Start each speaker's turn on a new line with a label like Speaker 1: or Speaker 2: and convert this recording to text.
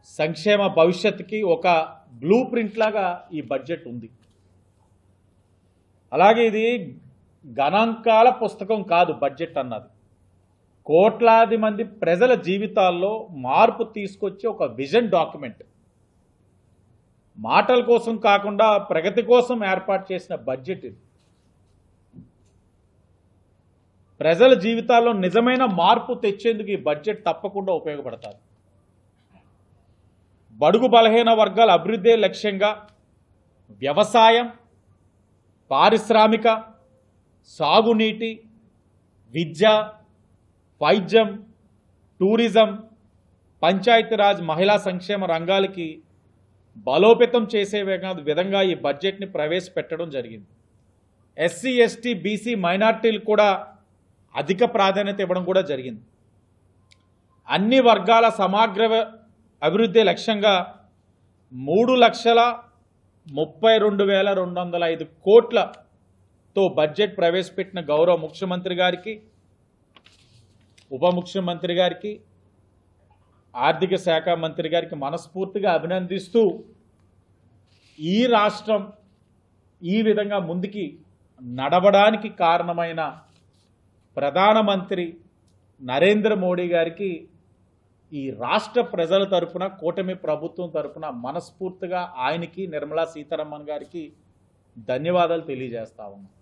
Speaker 1: సంక్షేమ భవిష్యత్తుకి ఒక బ్లూ ప్రింట్ లాగా ఈ బడ్జెట్ ఉంది. అలాగే ఇది గణాంకాల పుస్తకం కాదు బడ్జెట్ అన్నది. కోట్లాది మంది ప్రజల జీవితాల్లో మార్పు తీసుకొచ్చే ఒక విజన్ డాక్యుమెంట్. మాటల కోసం కాకుండా ప్రగతి కోసం ఏర్పాటు చేసిన బడ్జెట్ ఇది. ప్రజల జీవితాల్లో నిజమైన మార్పు తెచ్చేందుకు ఈ బడ్జెట్ తప్పకుండా ఉపయోగపడుతుంది. బడుగు బలహీన వర్గాల అభివృద్ధి లక్ష్యంగా వ్యవసాయం, పారిశ్రామిక, సాగునీటి, విద్య, వైద్యం, టూరిజం, పంచాయతీరాజ్, మహిళా సంక్షేమ రంగాలకి బలోపేతం చేసే విధంగా ఈ బడ్జెట్ని ప్రవేశపెట్టడం జరిగింది. ఎస్సీ, ఎస్టీ, బీసీ, మైనార్టీలు కూడా అధిక ప్రాధాన్యత ఇవ్వడం కూడా జరిగింది. అన్ని వర్గాల సమగ్ర అభివృద్ధి లక్ష్యంగా 3,32,205 కోట్లతో బడ్జెట్ ప్రవేశపెట్టిన గౌరవ ముఖ్యమంత్రి గారికి, ఉప ముఖ్యమంత్రి గారికి, ఆర్థిక శాఖ మంత్రి గారికి మనస్ఫూర్తిగా అభినందిస్తూ ఈ రాష్ట్రం ఈ విధంగా ముందుకి నడవడానికి కారణమైన ప్రధానమంత్రి నరేంద్ర మోడీ గారికి ఈ రాష్ట్ర ప్రజల తరపున, కూటమి ప్రభుత్వం తరపున మనస్ఫూర్తిగా ఆయనకి, నిర్మలా సీతారామన్ గారికి ధన్యవాదాలు తెలియజేస్తా ఉన్నాం.